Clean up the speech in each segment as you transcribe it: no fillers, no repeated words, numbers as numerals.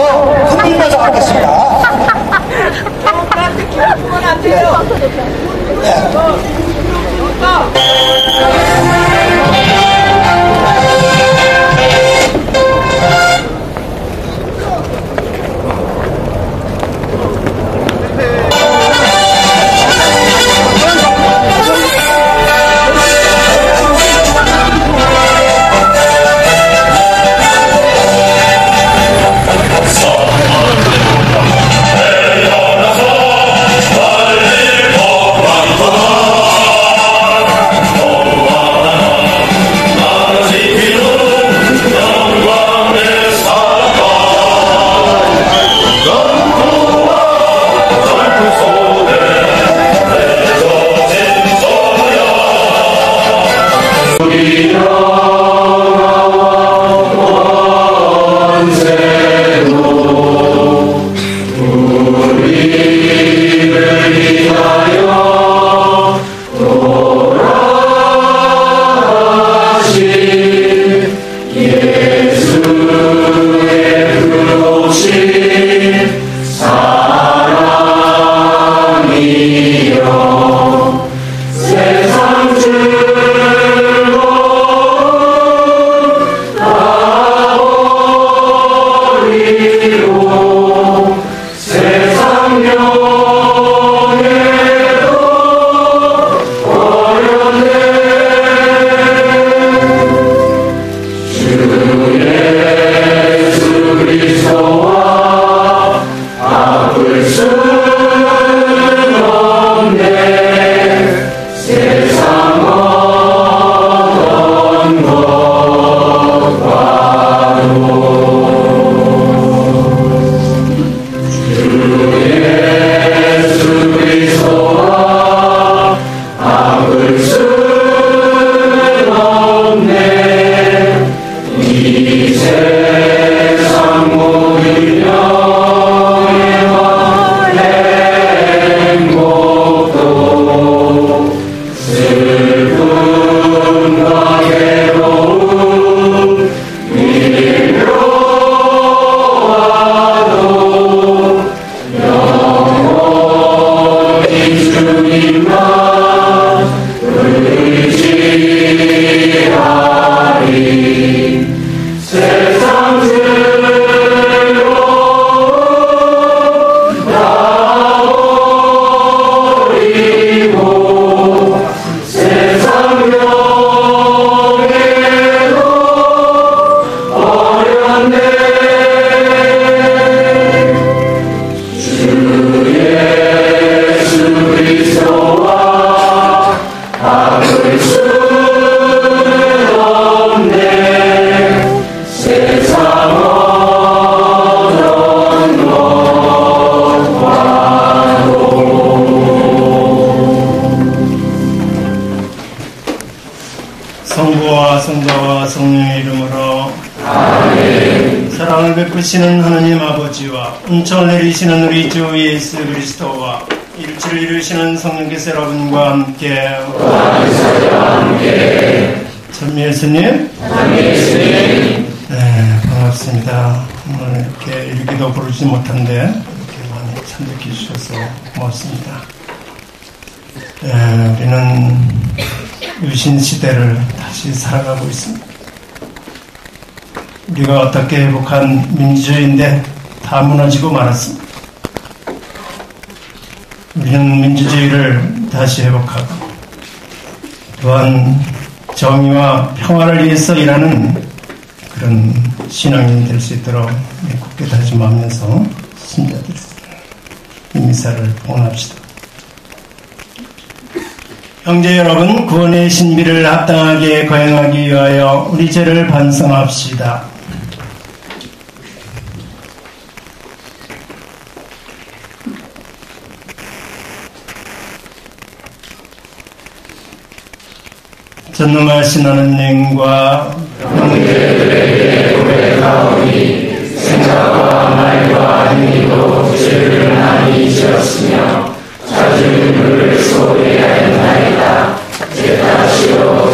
흔들면서 하겠습니다. 저한테 기억하면 안 돼요. 성부와 성자와 성령의 이름으로 아멘. 사랑을 베푸시는 하나님 아버지와 은총을 내리시는 우리 주 예수 그리스도와 일치를 이루시는 성령께서 여러분과 함께 찬미 예수님 네, 반갑습니다. 오늘 이렇게 일기도 부르지 못한데 이렇게 많이 참석해 주셔서 고맙습니다. 네, 우리는 유신 시대를 다시 살아가고 있습니다. 우리가 어떻게 회복한 민주주의인데 다 무너지고 말았습니다. 우리는 민주주의를 다시 회복하고 또한 정의와 평화를 위해서 일하는 그런 신앙인이 될 수 있도록 굳게 다짐하면서 신자들 이 미사를 봉헌합시다. 형제 여러분, 구원의 신비를 합당하게 거행하기 위하여 우리 죄를 반성합시다. 전능하신 하나님과 형제들에게 고백하오니 생각과 말과 행위로 죄를 많이 지었으며 자주 눈물을 쏟아야했나이다. 제 탓이오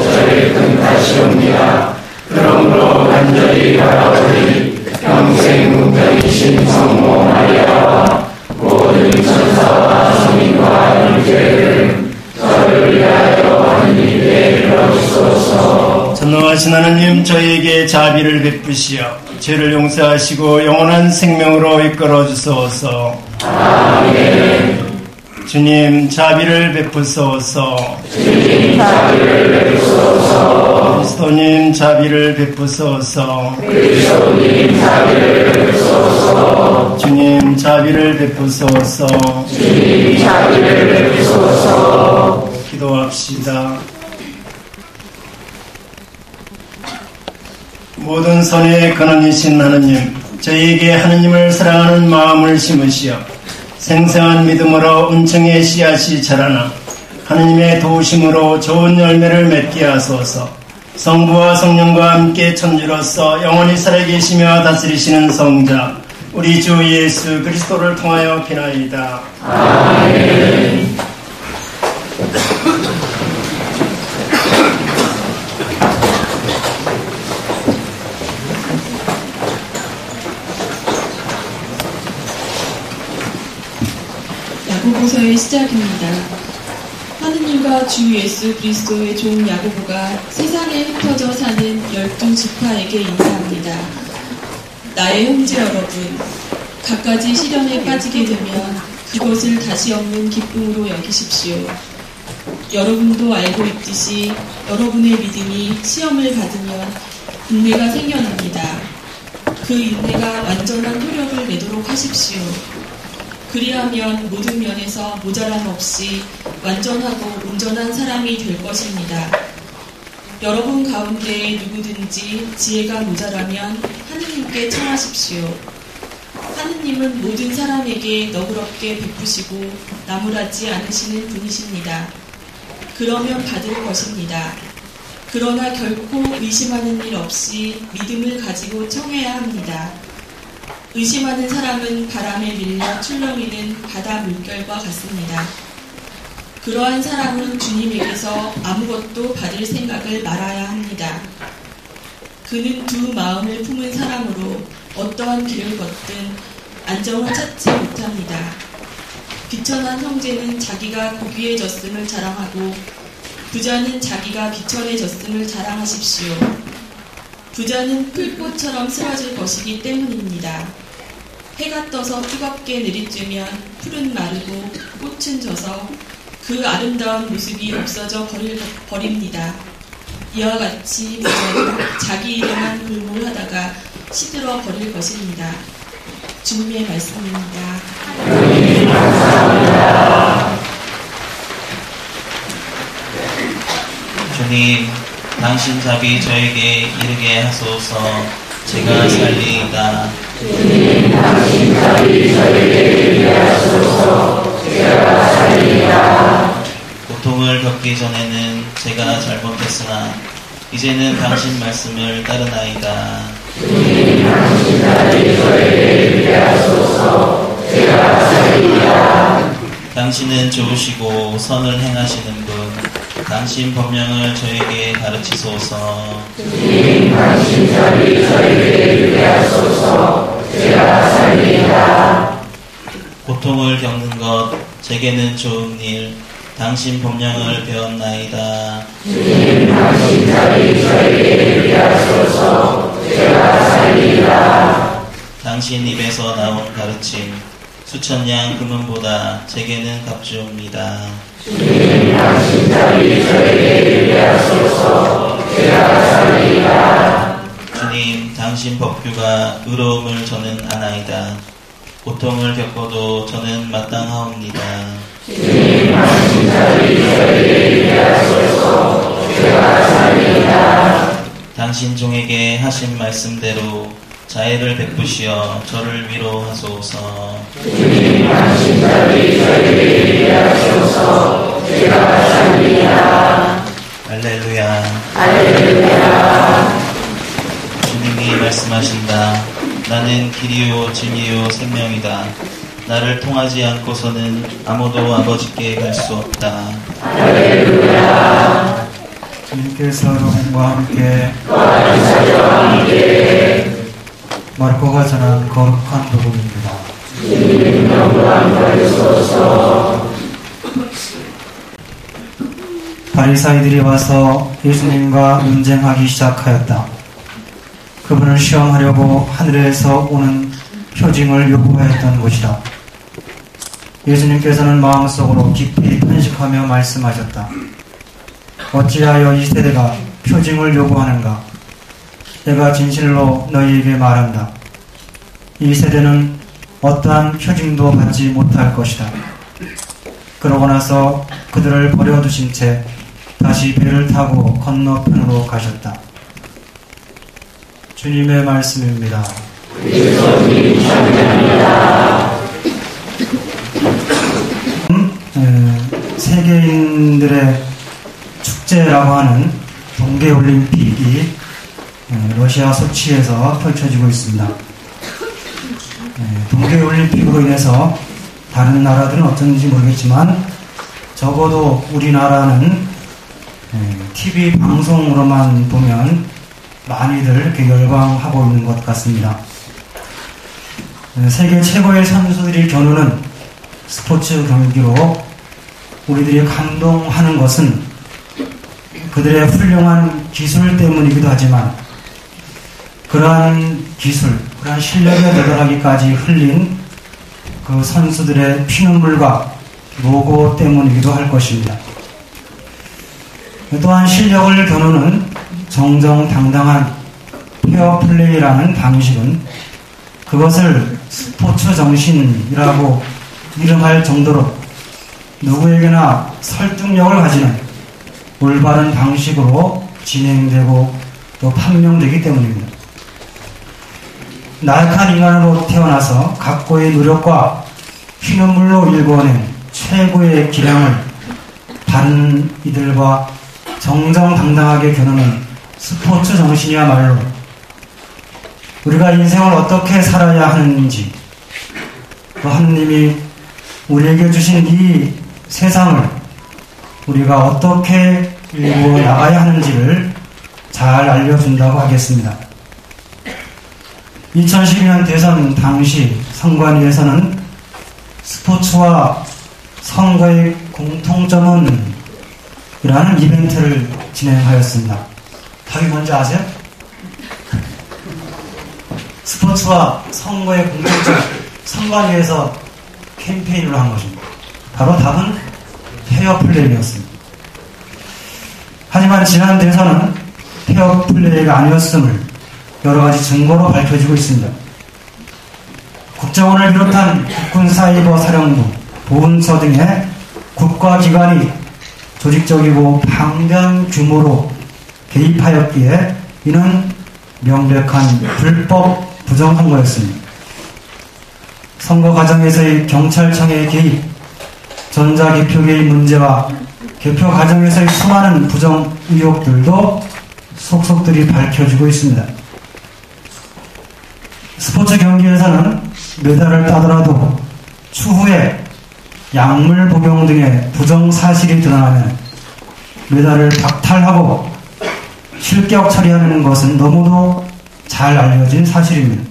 저의 큰 탓이옵니다. 그러므로 간절히 바라오니 평생 신성모 마리아와 모든 천사와 성인과 형제들은 저를 위하여 하느님께 빌어주소서. 전능하신 하나님, 저희에게 자비를 베푸시어 죄를 용서하시고 영원한 생명으로 이끌어 주소서. 아멘. 주님, 자비를 베푸소서. 주님, 자비를 베푸소서. 그리스도님, 자비를 베푸소서. 그리스도님, 자비를 베푸소서. 주님, 자비를 베푸소서. 주님, 자비를 베푸소서. 기도합시다. 모든 선의 근원이신 하느님, 저희에게 하느님을 사랑하는 마음을 심으시어 생생한 믿음으로 은총의 씨앗이 자라나 하느님의 도우심으로 좋은 열매를 맺게 하소서. 성부와 성령과 함께 천주로서 영원히 살아계시며 다스리시는 성자 우리 주 예수 그리스도를 통하여 비나이다. 아멘. 야고보서의 시작입니다. 하느님과 주 예수 그리스도의 종 야고보가 세상에 흩어져 사는 12지파에게 인사합니다. 나의 형제 여러분, 갖가지 시련에 빠지게 되면 그것을 다시 없는 기쁨으로 여기십시오. 여러분도 알고 있듯이 여러분의 믿음이 시험을 받으면 인내가 생겨납니다. 그 인내가 완전한 효력을 내도록 하십시오. 그리하면 모든 면에서 모자람 없이 완전하고 온전한 사람이 될 것입니다. 여러분 가운데 누구든지 지혜가 모자라면 하느님께 청하십시오. 하느님은 모든 사람에게 너그럽게 베푸시고 나무라지 않으시는 분이십니다. 그러면 받을 것입니다. 그러나 결코 의심하는 일 없이 믿음을 가지고 청해야 합니다. 의심하는 사람은 바람에 밀려 출렁이는 바다 물결과 같습니다. 그러한 사람은 주님에게서 아무것도 받을 생각을 말아야 합니다. 그는 두 마음을 품은 사람으로 어떠한 길을 걷든 안정을 찾지 못합니다. 비천한 형제는 자기가 고귀해졌음을 자랑하고 부자는 자기가 비천해졌음을 자랑하십시오. 부자는 풀꽃처럼 쓰러질 것이기 때문입니다. 해가 떠서 뜨겁게 내리쬐면 풀은 마르고 꽃은 져서 그 아름다운 모습이 없어져 버립니다. 이와 같이 부자는 자기 일에만 골몰하다가 시들어 버릴 것입니다. 주님의 말씀입니다. 주님 감사합니다. 주님, 당신 자비 저에게 이르게 하소서. 제가 살리이다. 주님, 당신 자비 저에게 이르게 하소서. 제가 살리이다. 고통을 겪기 전에는 제가 잘못했으나 이제는 당신 말씀을 따르나이다. 주님, 당신 자비 저에게 이르게 하소서. 제가 살리이다. 당신은 좋으시고 선을 행하시는 분, 당신 법령을 저에게 가르치소서. 주님, 당신 자비 저에게 이르게 하소서. 제가 살리이다. 고통을 겪는 것 제게는 좋은 일, 당신 법령을 배웠나이다. 주님, 당신 자비 저에게 이르게 하소서. 제가 살리이다. 당신 입에서 나온 가르침, 수천 양 금은보다 제게는 값주옵니다. 주님, 당신 자비 저에게 이르게 하소서. 제가 살리이다. 주님, 당신 법규가 의로움을 저는 아나이다. 고통을 겪어도 저는 마땅하옵니다. 주님, 당신 자비 저에게 이르게 하소서. 제가 살리이다. 당신 종에게 하신 말씀대로 자애를 베푸시어 저를 위로하소서. 주님, 당신 자비 저에게 이르게 하소서. 제가 살리이다. 할렐루야. 할렐루야. 주님이 말씀하신다. 나는 길이요 진리요 생명이다. 나를 통하지 않고서는 아무도 아버지께 갈 수 없다. 할렐루야. 주님께서 여러분과 함께 또한 자녀와 함께 마르코가 전한 거룩한 복음입니다. 바리사이들이 와서 예수님과 논쟁하기 시작하였다. 그분을 시험하려고 하늘에서 오는 표징을 요구하였던 것이다. 예수님께서는 마음속으로 깊이 탄식하며 말씀하셨다. 어찌하여 이 세대가 표징을 요구하는가? 내가 진실로 너희에게 말한다. 이 세대는 어떠한 표징도 받지 못할 것이다. 그러고 나서 그들을 버려두신 채 다시 배를 타고 건너편으로 가셨다. 주님의 말씀입니다. 세계인들의 축제라고 하는 동계올림픽이 러시아 소치에서 펼쳐지고 있습니다. 동계올림픽으로 인해서 다른 나라들은 어쩐지 모르겠지만 적어도 우리나라는 TV 방송으로만 보면 많이들 이렇게 열광하고 있는 것 같습니다. 세계 최고의 선수들이 겨누는 스포츠 경기로 우리들이 감동하는 것은 그들의 훌륭한 기술 때문이기도 하지만 그러한 기술, 그러한 실력에 도달하기까지 흘린 그 선수들의 피눈물과 노고 때문이기도 할 것입니다. 또한 실력을 겨누는 정정당당한 페어플레이라는 방식은 그것을 스포츠 정신이라고 이름할 정도로 누구에게나 설득력을 가지는 올바른 방식으로 진행되고 또 판명되기 때문입니다. 나약한 인간으로 태어나서 각고의 노력과 피눈물로 일궈낸 최고의 기량을 다른 이들과 정정당당하게 겨누는 스포츠 정신이야말로 우리가 인생을 어떻게 살아야 하는지, 또 하느님이 우리에게 주신 이 세상을 우리가 어떻게 일구어 나가야 하는지를 잘 알려준다고 하겠습니다. 2012년 대선 당시 선관위에서는 스포츠와 선거의 공통점은 이라는 이벤트를 진행하였습니다. 답이 뭔지 아세요? 스포츠와 선거의 공통점, 선관위에서 캠페인을 한 것입니다. 바로 답은 페어플레이였습니다. 하지만 지난 대선은 페어플레이가 아니었음을 여러가지 증거로 밝혀지고 있습니다. 국정원을 비롯한 국군사이버사령부, 보훈처 등의 국가기관이 조직적이고 방대한 규모로 개입하였기에 이는 명백한 불법 부정선거였습니다. 선거 과정에서의 경찰청의 개입, 전자개표계의 문제와 개표 과정에서의 수많은 부정 의혹들도 속속들이 밝혀지고 있습니다. 스포츠 경기에서는 메달을 따더라도 추후에 약물 복용 등의 부정 사실이 드러나면 메달을 박탈하고 실격 처리하는 것은 너무도 잘 알려진 사실입니다.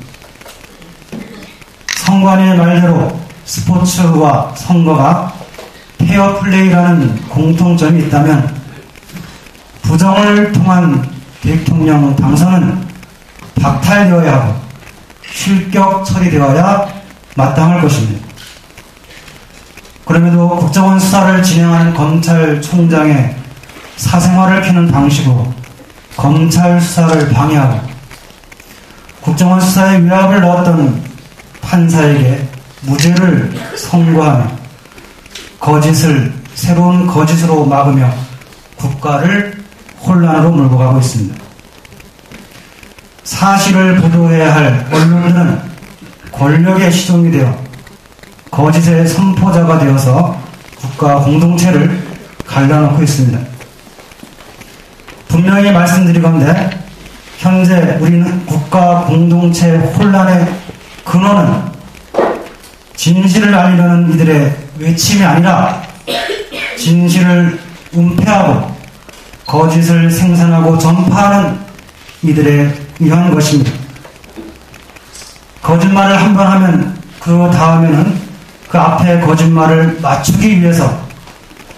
선관위의 말대로 스포츠와 선거가 페어플레이라는 공통점이 있다면 부정을 통한 대통령 당선은 박탈되어야 하고 실격 처리되어야 마땅할 것입니다. 그럼에도 국정원 수사를 진행하는 검찰총장의 사생활을 캐는 방식으로 검찰 수사를 방해하고 국정원 수사에 위압을 넣었던 판사에게 무죄를 선고하며 거짓을 새로운 거짓으로 막으며 국가를 혼란으로 몰고 가고 있습니다. 사실을 보도해야 할 언론들은 권력의 시종이 되어 거짓의 선포자가 되어서 국가 공동체를 갈라놓고 있습니다. 분명히 말씀드리건대 현재 우리는 국가 공동체 혼란의 근원은 진실을 알리려는 이들의 외침이 아니라 진실을 은폐하고 거짓을 생산하고 전파하는 이들에 의한 것입니다. 거짓말을 한 번 하면 그 다음에는 그 앞에 거짓말을 맞추기 위해서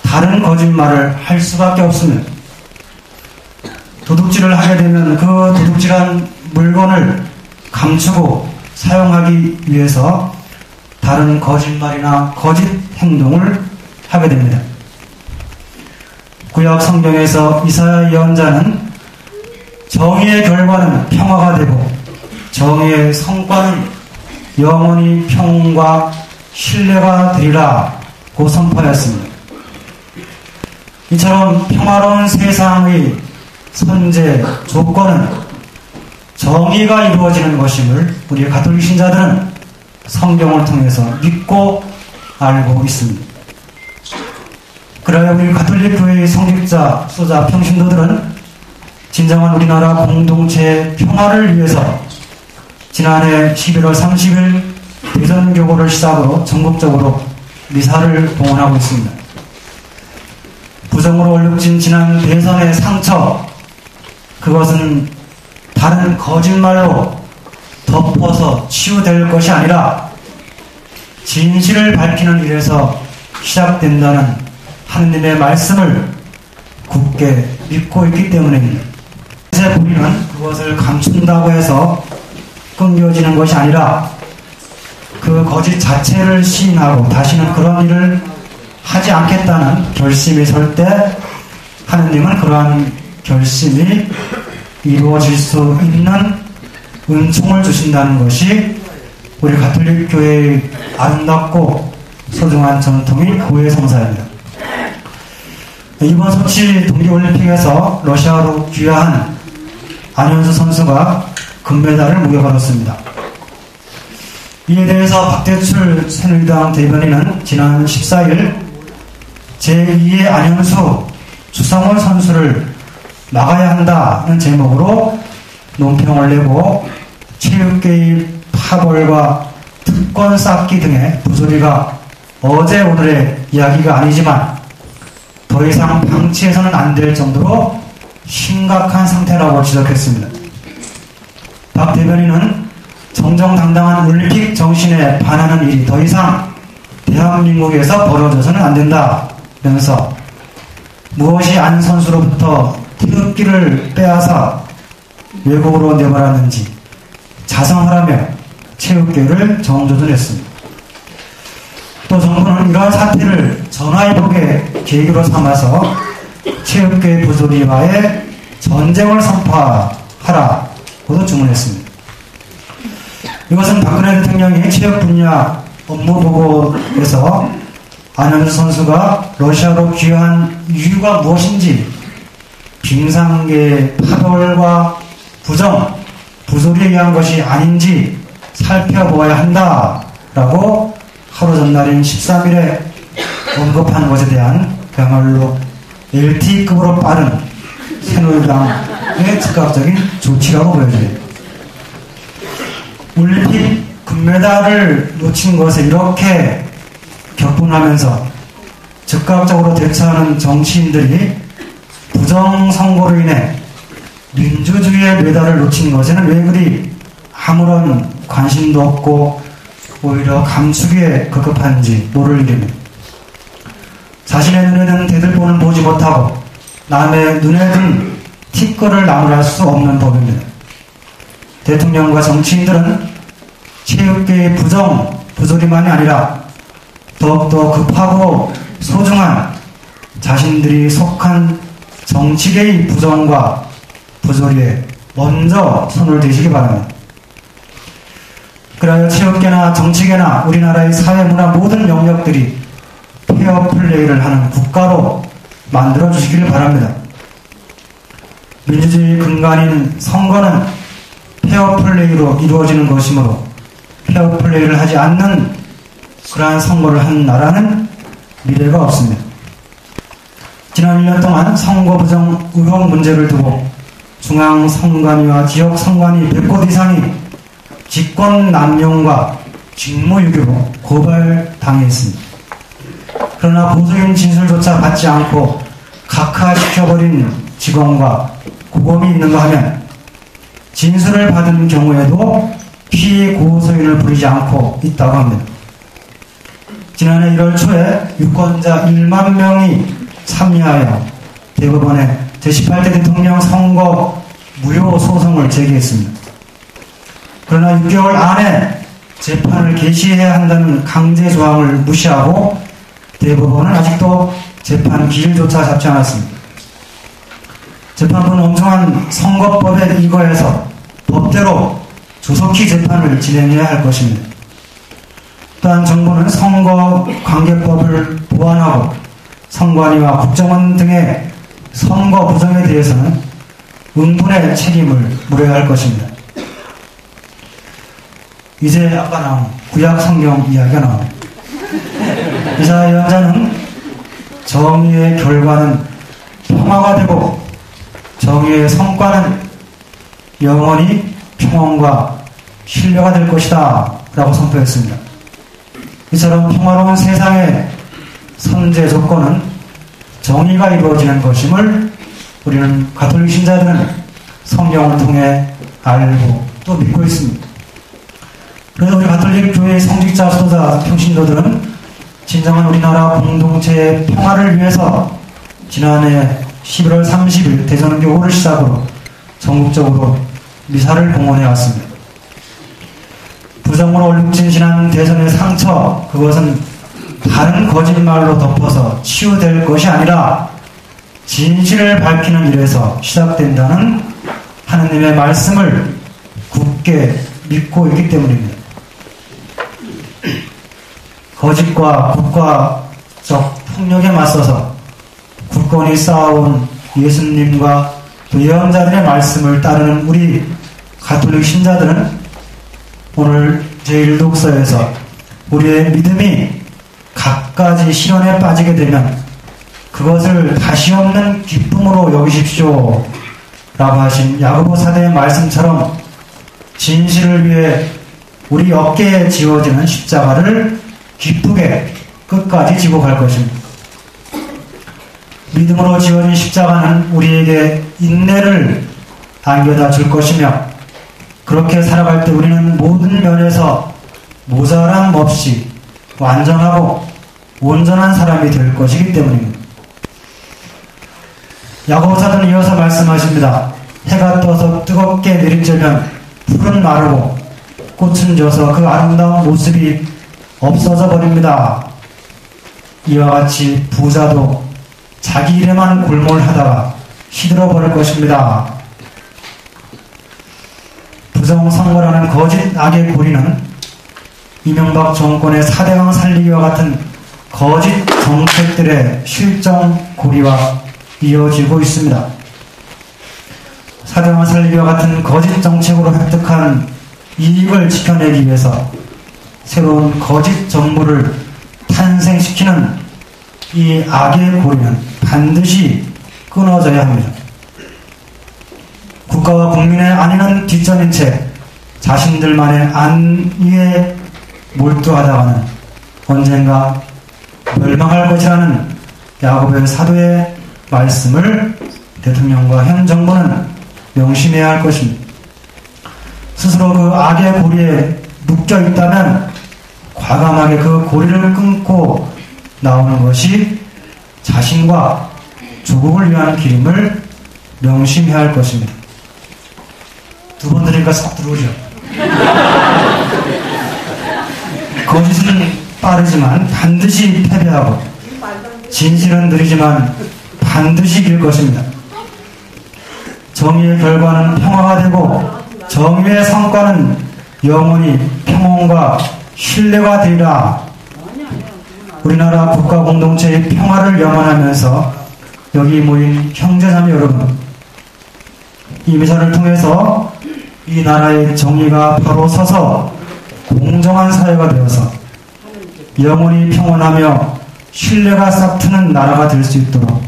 다른 거짓말을 할 수밖에 없습니다. 도둑질을 하게 되면 그 도둑질한 물건을 감추고 사용하기 위해서 다른 거짓말이나 거짓 행동을 하게 됩니다. 구약 성경에서 이사야 예언자는 정의의 결과는 평화가 되고 정의의 성과는 영원히 평온과 신뢰가 되리라고 선포하였습니다. 이처럼 평화로운 세상의 선제 조건은 정의가 이루어지는 것임을 우리 가톨릭 신자들은 성경을 통해서 믿고 알고 있습니다. 그러나 우리 가톨릭 교회의 성직자, 수자, 평신도들은 진정한 우리나라 공동체의 평화를 위해서 지난해 11월 30일 대전교구를 시작으로 전국적으로 미사를 봉헌하고 있습니다. 부정으로 얼룩진 지난 대선의 상처, 그것은 다른 거짓말로 덮어서 치유될 것이 아니라 진실을 밝히는 일에서 시작된다는 하느님의 말씀을 굳게 믿고 있기 때문입니다. 이제 우리는 그것을 감춘다고 해서 끊겨지는 것이 아니라 그 거짓 자체를 시인하고 다시는 그런 일을 하지 않겠다는 결심이 설 때 하느님은 그러한 결심이 이루어질 수 있는 은총을 주신다는 것이 우리 가톨릭 교회의 아름답고 소중한 전통인 교회 성사입니다. 이번 소치 동계올림픽에서 러시아로 귀화한 안현수 선수가 금메달을 목격하였습니다. 이에 대해서 박대출 새누리당 대변인은 지난 14일 제2의 안현수 주성원 선수를 막아야 한다는 제목으로 논평을 내고 체육계의 파벌과 특권 쌓기 등의 부조리가 어제 오늘의 이야기가 아니지만 더 이상 방치해서는 안 될 정도로 심각한 상태라고 지적했습니다. 박 대변인은 정정당당한 올림픽 정신에 반하는 일이 더 이상 대한민국에서 벌어져서는 안 된다면서 무엇이 안 선수로부터 태극기를 빼앗아 외국으로 내버렸는지 자성하라며 체육계를 정조준했습니다. 또 정부는 이러한 사태를 전화위복의 계기로 삼아서 체육계의 부조리와의 전쟁을 선포하라고도 주문했습니다. 이것은 박근혜 대통령이 체육 분야 업무보고에서 안현수 선수가 러시아로 귀화한 이유가 무엇인지 빙상계의 파벌과 부정, 부조리에 의한 것이 아닌지 살펴보아야 한다라고 하루 전날인 13일에 언급한 것에 대한 그야말로 LTE급으로 빠른 새누리당의 즉각적인 조치라고 보여집니다. 올림픽 금메달을 놓친 것에 이렇게 격분하면서 즉각적으로 대처하는 정치인들이 부정선거로 인해 민주주의의 메달을 놓친 것에는 왜 그리 아무런 관심도 없고 오히려 감추기에 급급한지 모를 일입니다. 자신의 눈에는 대들보는 보지 못하고 남의 눈에 든 티끌을 나무랄 수 없는 법입니다. 대통령과 정치인들은 체육계의 부조리만이 아니라 더욱더 급하고 소중한 자신들이 속한 정치계의 부정과 부조리에 먼저 손을 대시기 바랍니다. 그러하여 체육계나 정치계나 우리나라의 사회문화 모든 영역들이 페어플레이를 하는 국가로 만들어주시기를 바랍니다. 민주주의 근간인 선거는 페어플레이로 이루어지는 것이므로 페어플레이를 하지 않는 그러한 선거를 한 나라는 미래가 없습니다. 지난 1년 동안 선거 부정 의혹 문제를 두고 중앙선관위와 지역선관위 100곳 이상이 직권 남용과 직무유기로 고발당했습니다. 그러나 보수인 진술조차 받지 않고 각하시켜버린 직원과 고범이 있는가 하면 진술을 받은 경우에도 피해 고소인을 부리지 않고 있다고 합니다. 지난해 1월 초에 유권자 1만 명이 참여하여 대법원에 제18대 대통령 선거 무효 소송을 제기했습니다. 그러나 6개월 안에 재판을 개시해야 한다는 강제 조항을 무시하고 대법원은 아직도 재판 기일조차 잡지 않았습니다. 재판부는 엄청난 선거법에 이거해서 법대로 조속히 재판을 진행해야 할 것입니다. 또한 정부는 선거관계법을 보완하고 선관위와 국정원 등의 선거 부정에 대해서는 응분의 책임을 물어야 할 것입니다. 이제 아까 나온 구약 성경 이야기가 나옵니다. 이사야 예언자는 정의의 결과는 평화가 되고 정의의 성과는 영원히 평온과 신뢰가 될 것이다 라고 선포했습니다. 이처럼 평화로운 세상의 선제 조건은 정의가 이루어지는 것임을 우리는 가톨릭 신자들은 성경을 통해 알고 또 믿고 있습니다. 그래서 우리 가톨릭 교회의 성직자, 수도자, 평신도들은 진정한 우리나라 공동체의 평화를 위해서 지난해 11월 30일 대전교구를 시작으로 전국적으로 미사를 봉헌해 왔습니다. 부정으로 얼룩진진한 대전의 상처, 그것은 다른 거짓말로 덮어서 치유될 것이 아니라 진실을 밝히는 일에서 시작된다는 하느님의 말씀을 굳게 믿고 있기 때문입니다. 거짓과 국가적 폭력에 맞서서 굳건히 쌓아온 예수님과 또 예언자들의 말씀을 따르는 우리 가톨릭 신자들은 오늘 제1독서에서 우리의 믿음이 갖가지 시련에 빠지게 되면 그것을 다시 없는 기쁨으로 여기십시오 라고 하신 야고보 사도의 말씀처럼 진실을 위해 우리 어깨에 지워지는 십자가를 기쁘게 끝까지 지고 갈 것입니다. 믿음으로 지어진 십자가는 우리에게 인내를 안겨다 줄 것이며 그렇게 살아갈 때 우리는 모든 면에서 모자람 없이 완전하고 온전한 사람이 될 것이기 때문입니다. 야고보 사도는 이어서 말씀하십니다. 해가 떠서 뜨겁게 내리쬐면 풀은 마르고 꽃은 져서 그 아름다운 모습이 없어져 버립니다. 이와 같이 부자도 자기 일에만 골몰하다가 시들어 버릴 것입니다. 부정선거라는 거짓 악의 고리는 이명박 정권의 4대강 살리기와 같은 거짓 정책들의 실정 고리와 이어지고 있습니다. 4대강 살리기와 같은 거짓 정책으로 획득한 이익을 지켜내기 위해서 새로운 거짓 정부를 탄생시키는 이 악의 고리는 반드시 끊어져야 합니다. 국가와 국민의 안위는 뒷전인 채 자신들만의 안위에 몰두하다가는 언젠가 멸망할 것이라는 야고보의 사도의 말씀을 대통령과 현 정부는 명심해야 할 것입니다. 스스로 그 악의 고리에 묶여 있다면 과감하게 그 고리를 끊고 나오는 것이 자신과 조국을 위한 길임을 명심해야 할 것입니다. 두 번 들으니까 쏙 들어오죠. 거짓은 빠르지만 반드시 패배하고 진실은 느리지만 반드시 이길 것입니다. 정의의 결과는 평화가 되고 정의의 성과는 영원히 평온과 신뢰가 되리라. 우리나라 국가 공동체의 평화를 염원하면서 여기 모인 형제자매 여러분, 이 미사를 통해서 이 나라의 정의가 바로 서서 공정한 사회가 되어서 영원히 평온하며 신뢰가 싹트는 나라가 될 수 있도록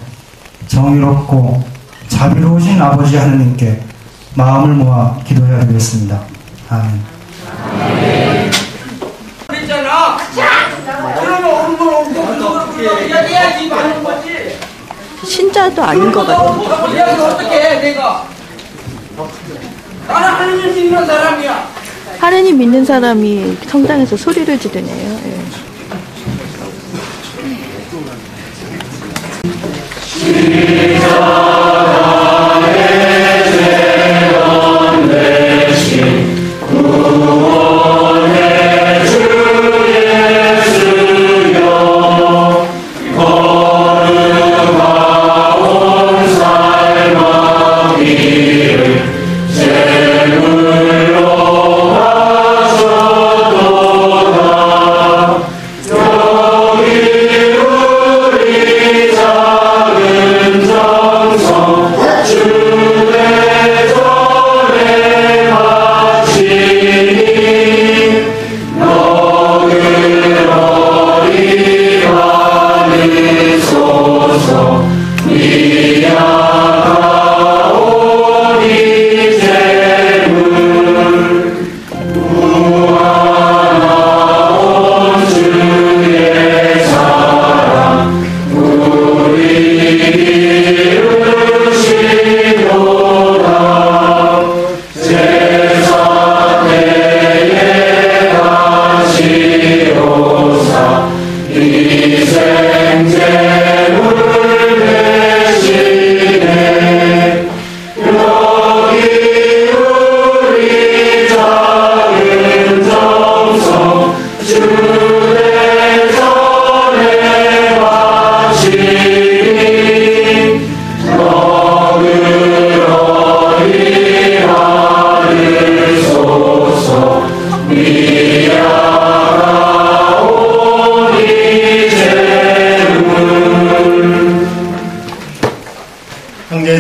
정의롭고 자비로우신 아버지 하느님께 마음을 모아 기도해야 되겠습니다. 아멘. 그랬잖아. 그러면 엉뚱 이야기해야지 많은 거지. 신자도 아닌 것 같아. 이야기 어떻게 해 내가? 나는 하느님 믿는 사람이야. 하느님 믿는 사람이 성당에서 소리를 지르네요. 예.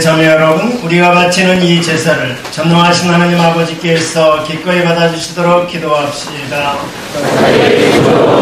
자매 여러분, 우리가 바치는 이 제사를 전능하신 하나님 아버지께서 기꺼이 받아주시도록 기도합시다.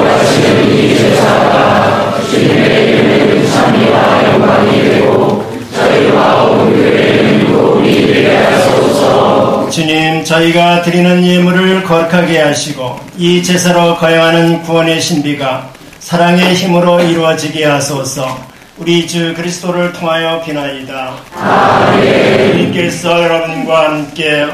바치는 이 제사가 주님의 이름의 찬미와 영광이 되고 저희와 온 교회의 도움이 되게 하소서. 주님, 저희가 드리는 예물을 거룩하게 하시고 이 제사로 거행하는 구원의 신비가 사랑의 힘으로 이루어지게 하소서. 우리 주 그리스도를 통하여 비나이다. 아멘. 주님께서 여러분과 함께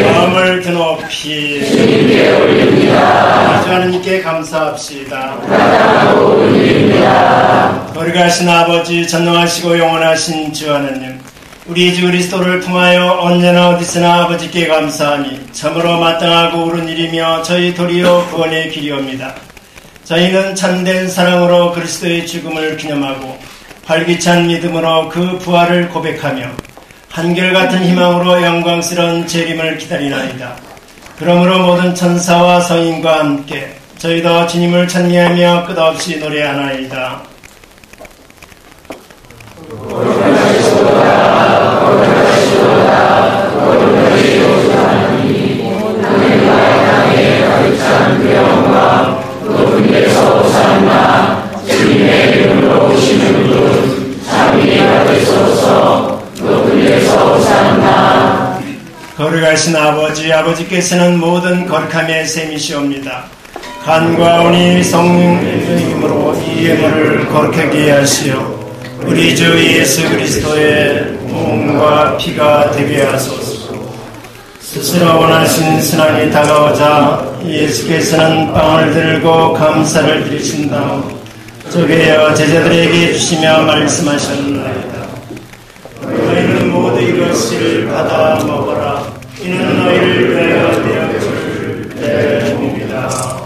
마음을 드높이 주님께 올립니다. 주 하나님께 감사합시다. 거룩하신 아버지, 전능하시고 영원하신 주 하나님, 우리 주 그리스도를 통하여 언제나 어디서나 아버지께 감사하니 참으로 마땅하고 옳은 일이며 저희 도리어 구원의 길이옵니다. 저희는 참된 사랑으로 그리스도의 죽음을 기념하고 활기찬 믿음으로 그 부활을 고백하며 한결같은 희망으로 영광스러운 재림을 기다리나이다. 그러므로 모든 천사와 성인과 함께 저희도 주님을 찬미하며 끝없이 노래하나이다. 높은데서 산나 주님의 이름으로 오시는 분 참이 받으소서. 높은데서 산나. 거룩하신 아버지, 아버지께서는 모든 거룩함의 셈이시옵니다. 간과 온이 성령의 힘으로 이 예물을 거룩하게 하시어 우리 주 예수 그리스도의 몸과 피가 되게 하소서. 스스로 원하신 순환이 다가오자 예수께서는 빵을 들고 감사를 드리신 다음 쪼개어 제자들에게 주시며 말씀하셨나이다. 너희는 모두 이것을 받아 먹어라. 이는 너희를 위하여 되어줄 내 몸이다.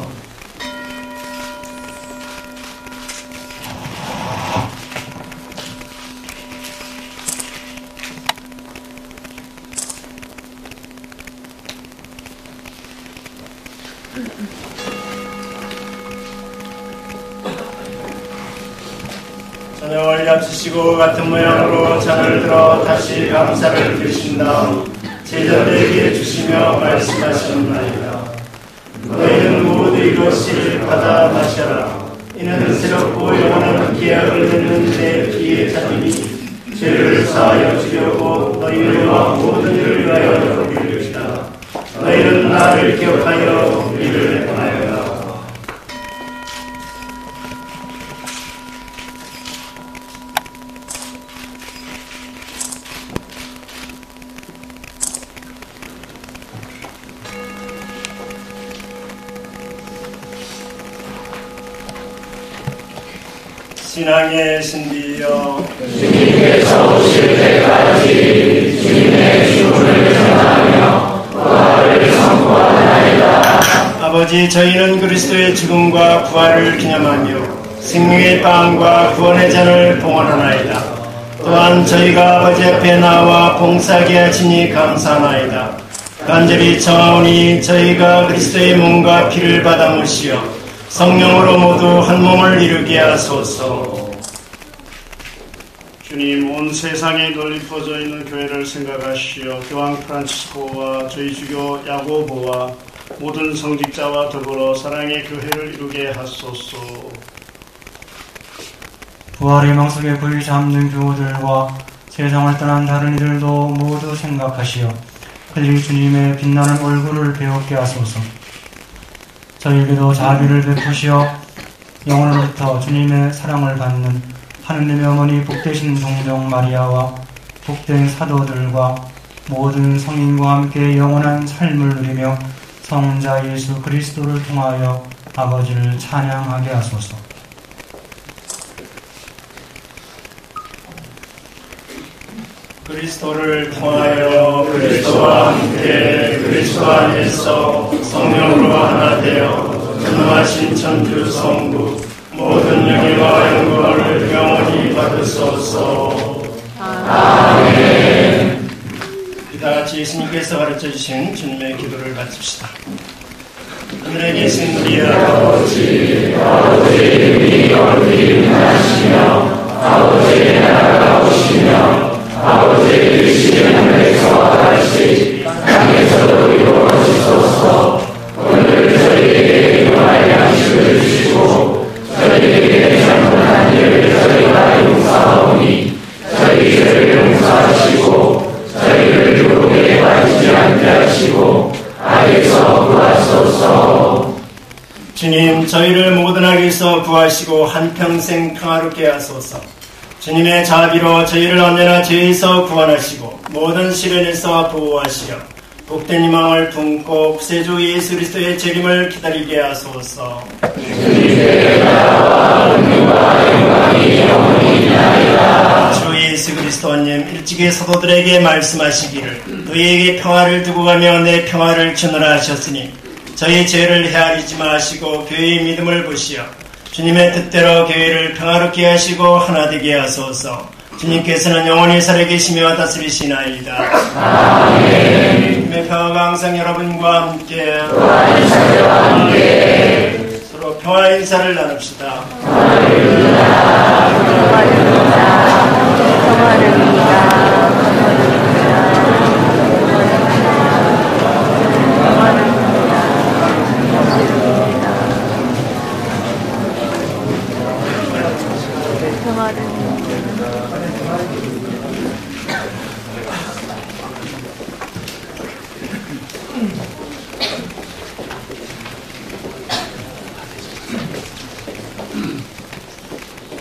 저녁을 yap으시고 같은 모양으로 잔을 들어 다시 감사를 드리신 다음 제자들에게 주시며 말씀하셨나이다. 너희는 모두 이것을 받아 마셔라. 이는 새롭고 영원한 계약을 맺는 내 피의 잔이니 죄를 사하여 주려고 너희와 모든 일을 위하여 드릴 것이다. 너희는 나를 기억하여 우리를 행하여라. 신앙의 신비여 주님께서 오실 때까지 주님의 죽음을 전하며 부활을 선포하나이다. 아버지, 저희는 그리스도의 죽음과 부활을 기념하며 생명의 빵과 구원의 잔을 봉헌하나이다. 또한 저희가 아버지 앞에 나와 봉사하게 하시니 감사하나이다. 간절히 청하오니 저희가 그리스도의 몸과 피를 받아 모시어 성령으로 모두 한 몸을 이루게 하소서. 주님, 온 세상에 널리 퍼져 있는 교회를 생각하시어 교황 프란치스코와 저희 주교 야고보와 모든 성직자와 더불어 사랑의 교회를 이루게 하소서. 부활의 망 속에 불 잡는 교우들과 세상을 떠난 다른 이들도 모두 생각하시어 흘릴 주님의 빛나는 얼굴을 배우게 하소서. 저희에게도 자비를 베푸시어 영원으로부터 주님의 사랑을 받는 하느님의 어머니 복되신 동정 마리아와 복된 사도들과 모든 성인과 함께 영원한 삶을 누리며 성자 예수 그리스도를 통하여 아버지를 찬양하게 하소서. 그리스도를 통하여 그리스도와 함께 그리스도 안에서 성령으로 하나 되어 전능하신 천주 성부 모든 영예와 영광을 영원히 받으소서. 아멘. 다 같이 예수님께서 가르쳐주신 주님의 기도를 바칩시다. 하늘에 계신 우리 아버지, 아버지의 이름이 거룩히 하시며 아버지의 나라가 오시며 아버지의 뜻이 하늘에서 같이 땅에서도 이루어지소서. 오늘 저희에게 일용할 양식을 주시고 저희에게 잘못한 일을 저희가 용서하오니 저희를 용서하시고 저희를 유혹에 빠지지 않게 하시고 악에서 구하소서. 주님, 저희를 모든 악에서 구하시고 한평생 평화롭게 하소서. 주님의 자비로 저희를 언제나 죄에서 구원하시고 모든 시련에서 보호하시어 복된 희망을 품고 구세주 예수 그리스도의 재림을 기다리게 하소서. 주님의 나라와 은혜와 영광이 영원히 나이다. 주 예수 그리스도님, 일찍이 사도들에게 말씀하시기를 너희에게 평화를 두고 가며 내 평화를 주노라 하셨으니 저희 죄를 헤아리지 마시고 교회의 믿음을 보시어 주님의 뜻대로 교회를 평화롭게 하시고 하나 되게 하소서. 주님께서는 영원히 살아계시며 다스리시나이다. 아멘. 주님의 평화가 항상 여러분과 함께 서로 평화 인사를 나눕시다.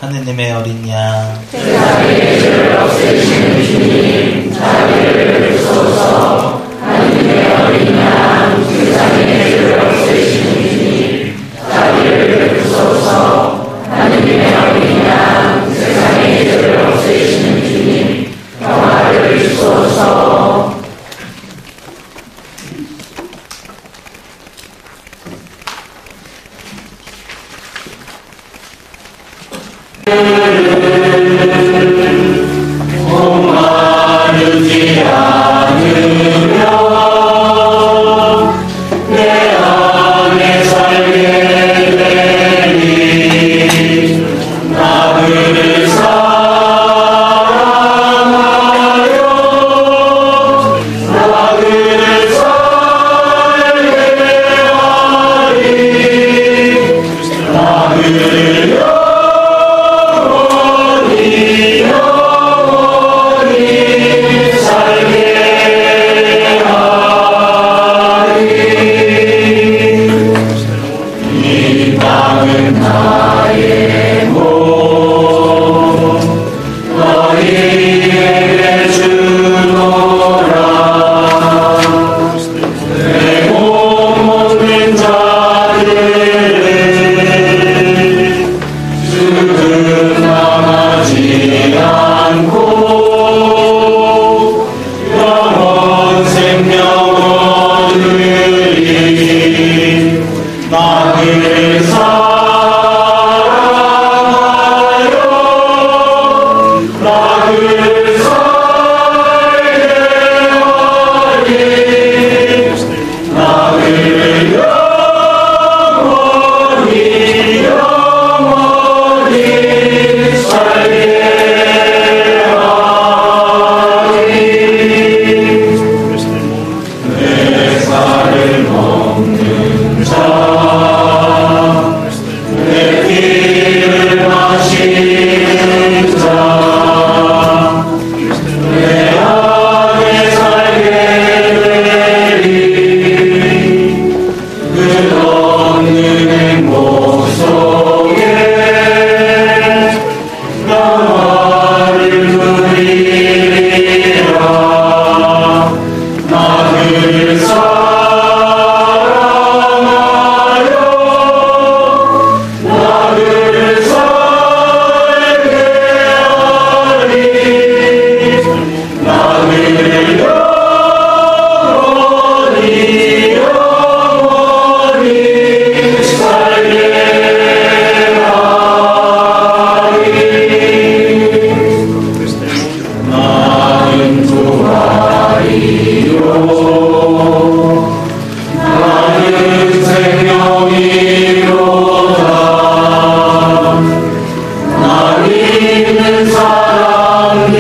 하느님의 어린 양, 세상의 죄를 없애시는 주님, 자비를 베푸소서. 하느님의 어린 양, 세상의 죄를 없애시는 주님, 자비를 베푸소서. 하느님의 어린 양, 세상의 죄를 없애시는 주님, 평화를 주소서. 오마르지 않으 없는 행복 속에 나를 누리리라. 나를 사랑하여 나를 살게 하리. 나를 영원히 살게 하리. 나는 부활이요 나는 생명이로다. 나 믿는 사람들은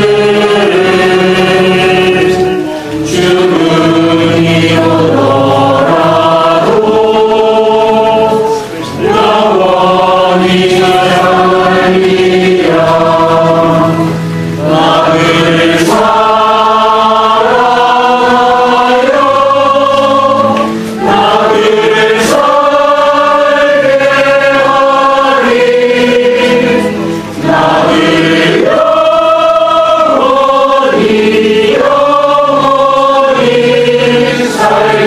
죽음이 오더라도 영원히 살리라. 나를 사랑하여 나를 살게 하리. 나를 영원히 살게 하리.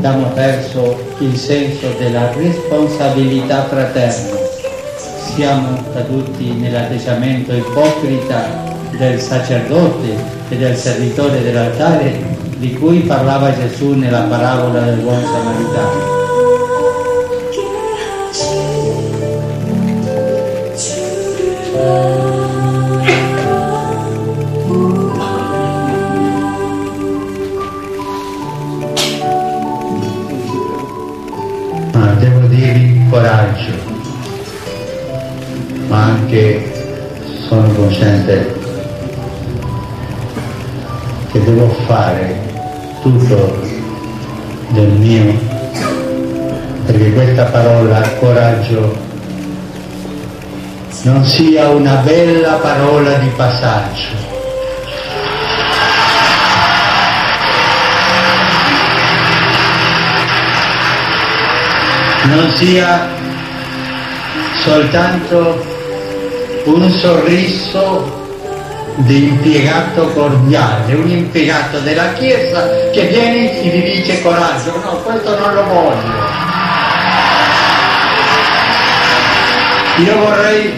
Abbiamo perso il senso della responsabilità fraterna. Siamo caduti nell'atteggiamento ipocrita del sacerdote e del servitore dell'altare di cui parlava Gesù nella parabola del buon samaritano. Devo dirvi coraggio, ma anche sono cosciente che devo fare tutto del mio perché questa parola coraggio non sia una bella parola di passaggio. Non sia soltanto un sorriso di impiegato cordiale, un impiegato della Chiesa che viene e vi dice coraggio. No, questo non lo voglio. Io vorrei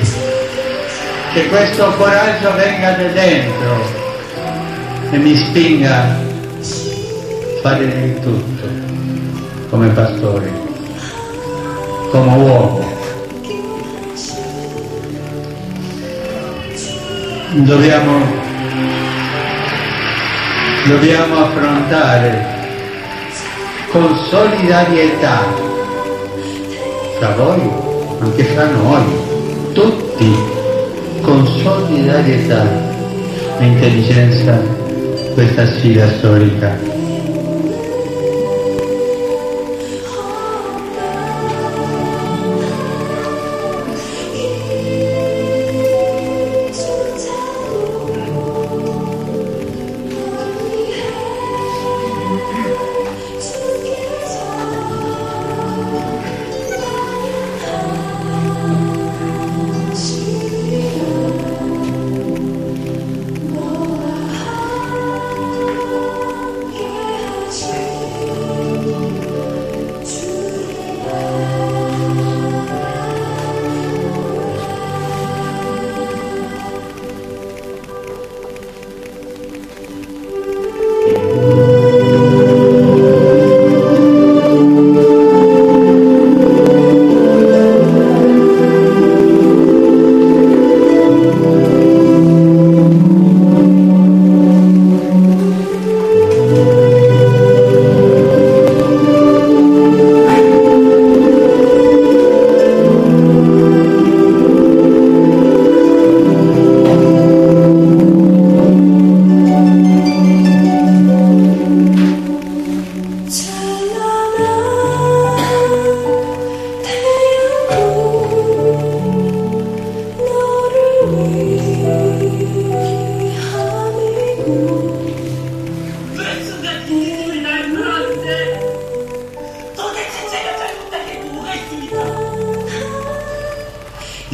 che questo coraggio venga da dentro e mi spinga a fare di tutto come pastore, come uomo. Dobbiamo affrontare con solidarietà fra voi, anche fra noi, tutti, con solidarietà e intelligenza questa sfida storica.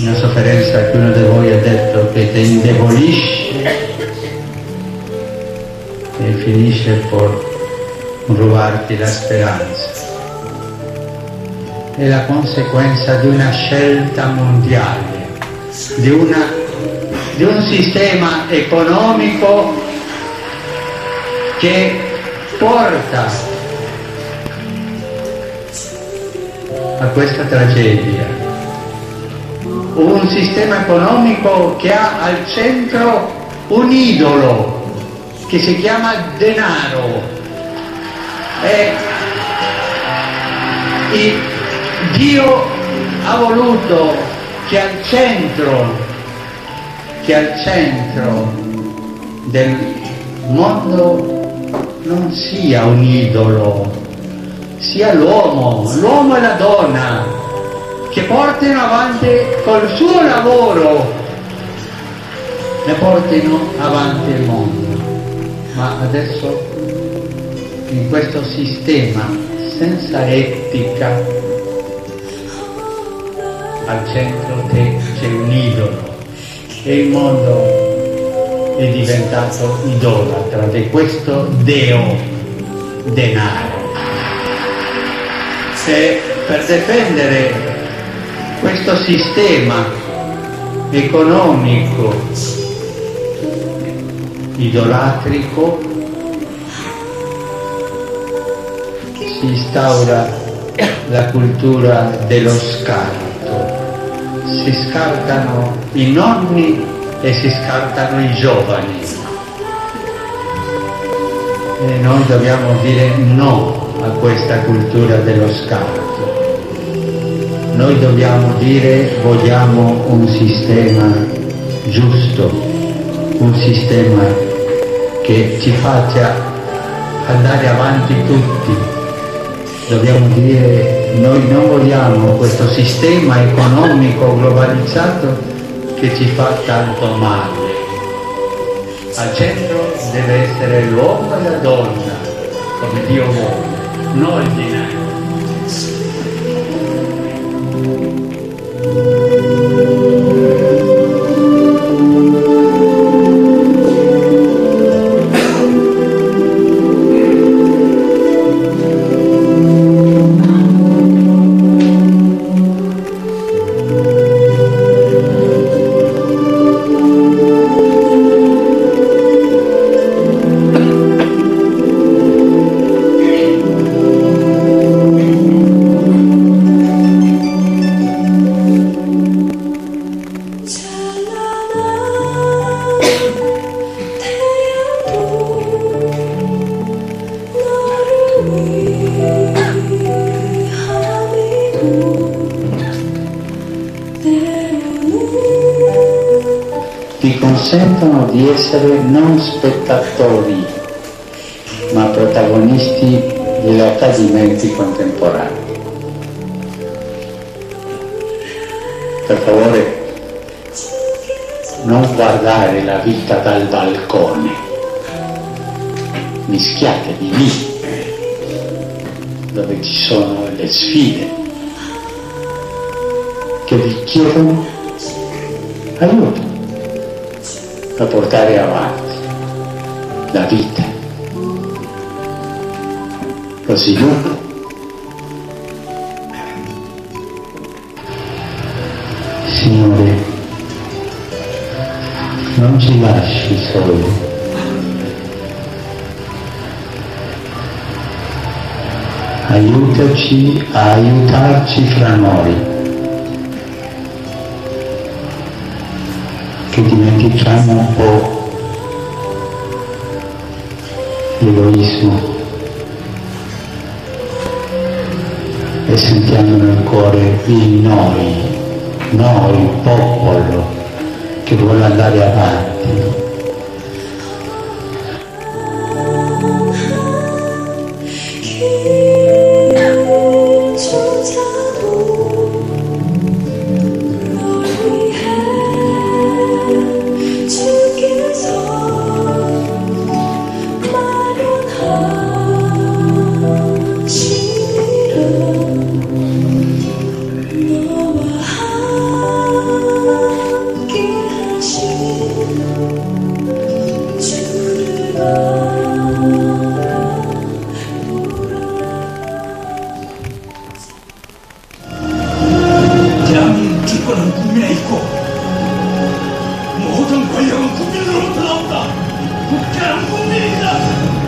una sofferenza che uno di voi ha detto che ti indebolisce e finisce per rubarti la speranza. È la conseguenza di una scelta mondiale, di un sistema economico che porta a questa tragedia. Un sistema economico che ha al centro un idolo che si chiama denaro. Dio ha voluto che al centro del mondo non sia un idolo, sia l'uomo e la donna che portino avanti col suo lavoro, ne portino avanti il mondo. Ma adesso in questo sistema senza etica al centro c'è un idolo e il mondo è diventato idolatra di questo deo denaro. E per difendere questo sistema economico idolatrico si instaura la cultura dello scarto. Si scartano i nonni e si scartano i giovani. E noi dobbiamo dire no a questa cultura dello scarto. Noi dobbiamo dire vogliamo un sistema giusto, un sistema che ci faccia andare avanti tutti. Dobbiamo dire noi non vogliamo questo sistema economico globalizzato che ci fa tanto male. Al centro deve essere l'uomo e la donna, come Dio vuole, non il denaro. Ti consentono di essere non spettatori, ma protagonisti degli accadimenti contemporanei. Per favore, non guardare la vita dal balcone, mischiatevi lì, dove ci sono le sfide che vi chiedono aiuto a portare avanti la vita, lo sviluppo. Signore, non ci lasci soli. Aiutaci a aiutarci fra noi, che dimentichiamo un po' l'egoismo e sentiamo nel cuore il noi, popolo che vuole andare avanti. 정권은 국민에 있고 모든 권력은 국민으로부터 나온다. 국가는 국민이다.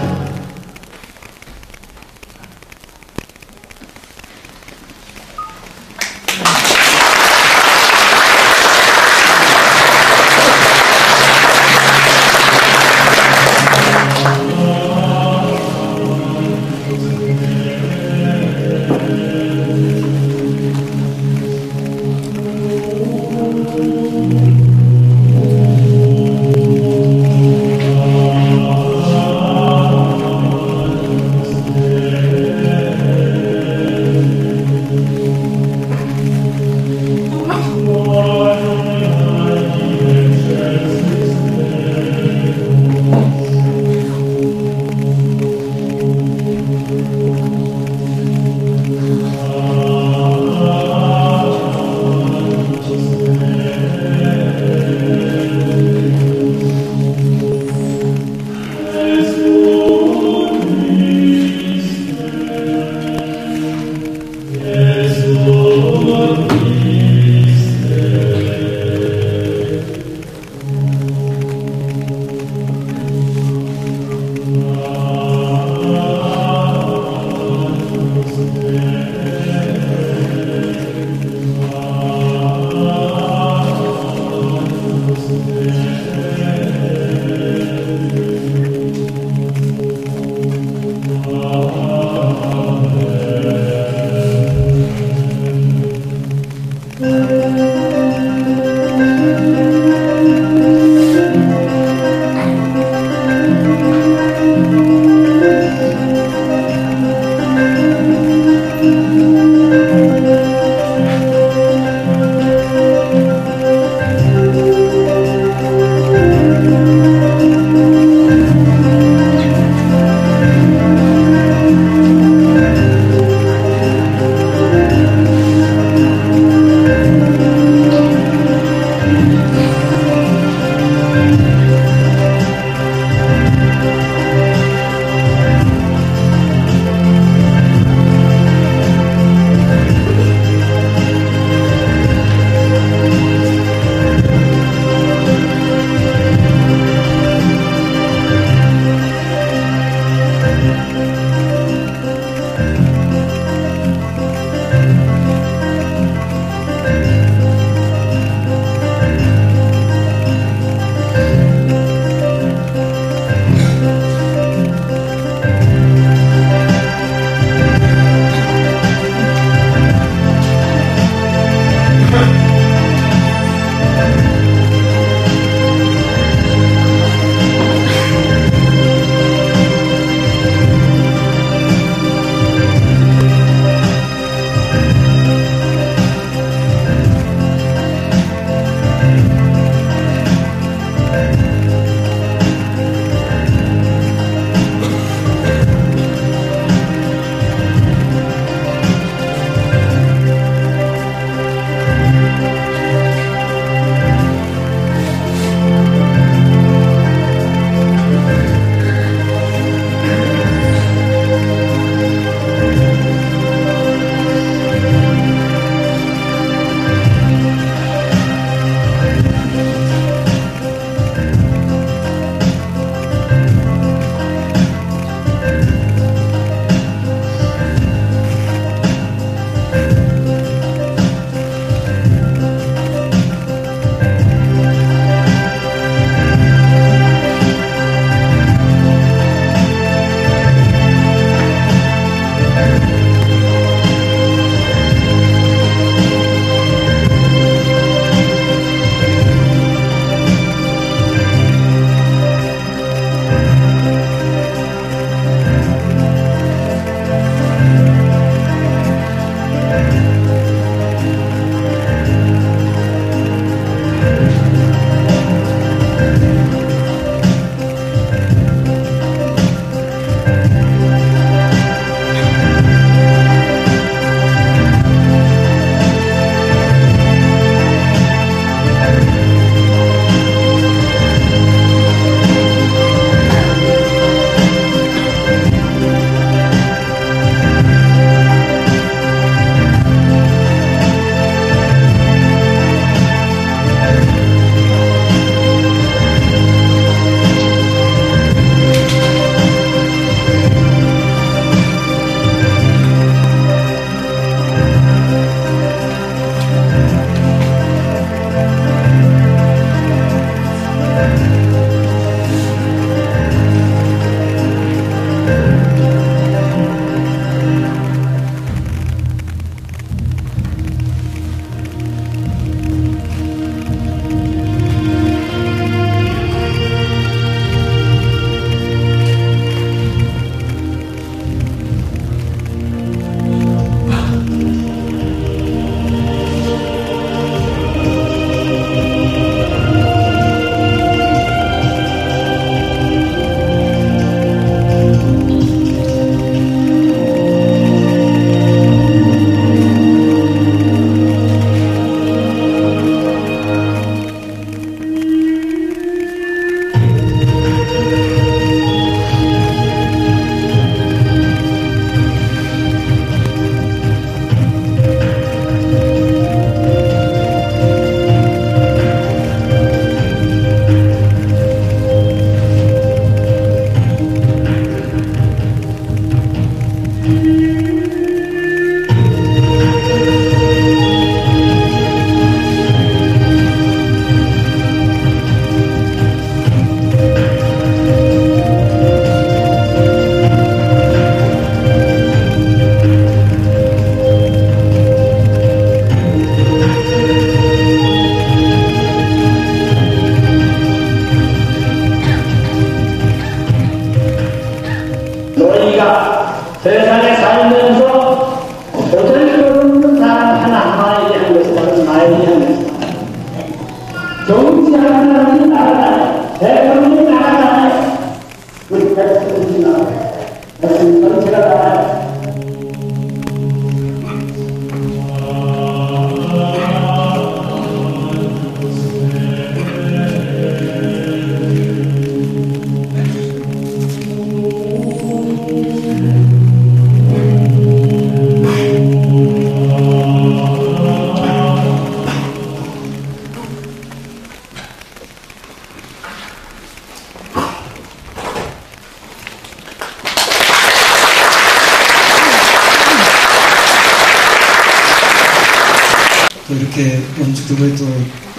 또 이렇게 원주교회 또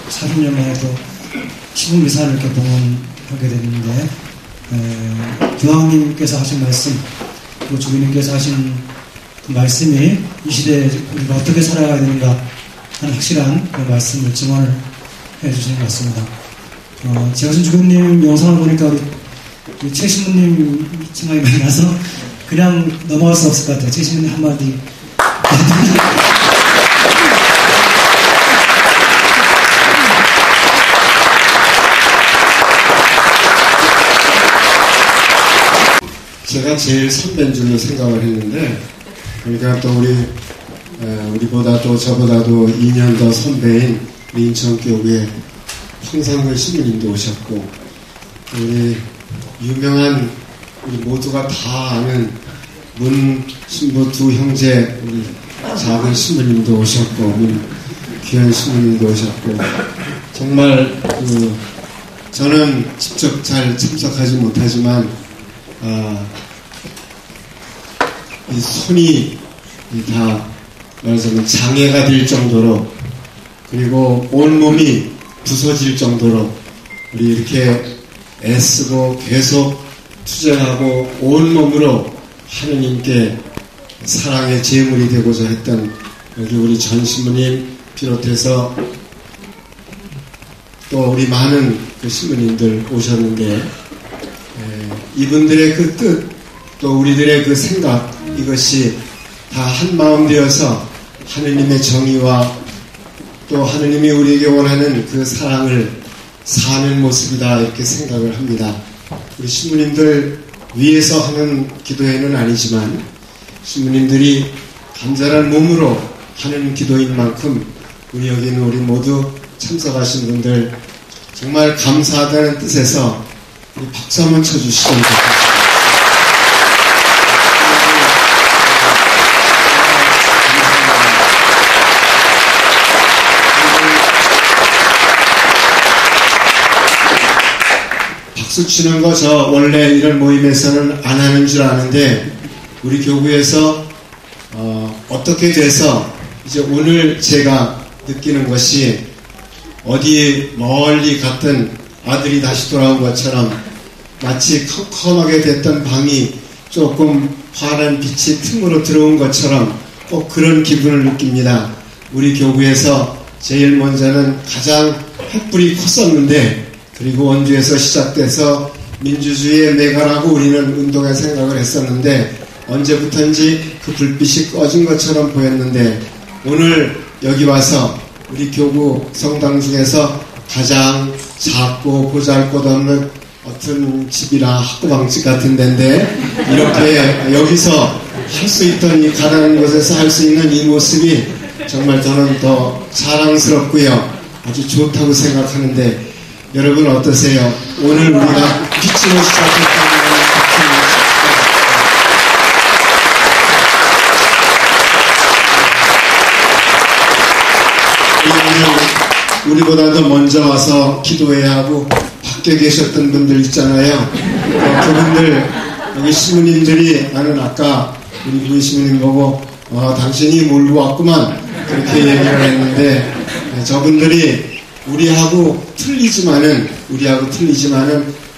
40년 만에 또 시국미사를 이렇게 봉헌하게 됐는데, 교황님께서 하신 말씀, 또 주교님께서 하신 그 말씀이 이 시대에 우리가 어떻게 살아가야 되는가 하는 확실한 그 말씀을 증언을 해주시는 것 같습니다. 지하순 주교님 영상을 보니까 우리 최 신부님 생각이 많이 나서 그냥 넘어갈 수 없을 것 같아요. 최 신부님 한마디. 제가 제일 선배인 줄로 생각을 했는데, 그러니까 또 우리보다 또 저보다도 2년 더 선배인 인천교회 황상근 신부님도 오셨고, 우리 유명한 우리 모두가 다 아는 문 신부 두 형제 우리 작은 신부님도 오셨고, 문 귀한 신부님도 오셨고, 정말 저는 직접 잘 참석하지 못하지만 이 손이 다 말하자면 장애가 될 정도로, 그리고 온몸이 부서질 정도로 우리 이렇게 애쓰고 계속 투쟁하고 온몸으로 하느님께 사랑의 제물이 되고자 했던 여기 우리 전 신부님 비롯해서 또 우리 많은 그 신부님들 오셨는데, 이분들의 그 뜻, 또 우리들의 그 생각, 이것이 다 한 마음 되어서 하느님의 정의와 또 하느님이 우리에게 원하는 그 사랑을 사는 모습이다, 이렇게 생각을 합니다. 우리 신부님들 위에서 하는 기도회는 아니지만 신부님들이 간절한 몸으로 하는 기도인 만큼 우리 여기 있는 우리 모두 참석하신 분들 정말 감사하다는 뜻에서 우리 박수 한번 쳐주시죠. 박수 치는 거 저 원래 이런 모임에서는 안 하는 줄 아는데, 우리 교구에서 어떻게 돼서 이제 오늘 제가 느끼는 것이 어디 멀리 갔던 아들이 다시 돌아온 것처럼 마치 컴컴하게 됐던 방이 조금 환한 빛이 틈으로 들어온 것처럼 꼭 그런 기분을 느낍니다. 우리 교구에서 제일 먼저는 가장 횃불이 컸었는데, 그리고 원주에서 시작돼서 민주주의의 메가라고 우리는 운동에 생각을 했었는데, 언제부턴지 그 불빛이 꺼진 것처럼 보였는데, 오늘 여기 와서 우리 교구 성당 중에서 가장 작고 보잘것없는 어떤 집이나 학구방집 같은 데인데, 이렇게 여기서 할 수 있던 이 가난한 곳에서 할 수 있는 이 모습이 정말 저는 더 자랑스럽고요, 아주 좋다고 생각하는데, 여러분 어떠세요? 오늘 우리가 빛으로 시작했다는 우리보다도 먼저 와서 기도해야 하고 밖에 계셨던 분들 있잖아요. 그분들, 여기 신부님들이, 나는 아까 우리 부인 신부님 보고 당신이 몰고 왔구만, 그렇게 얘기를 했는데, 저분들이 우리하고 틀리지만은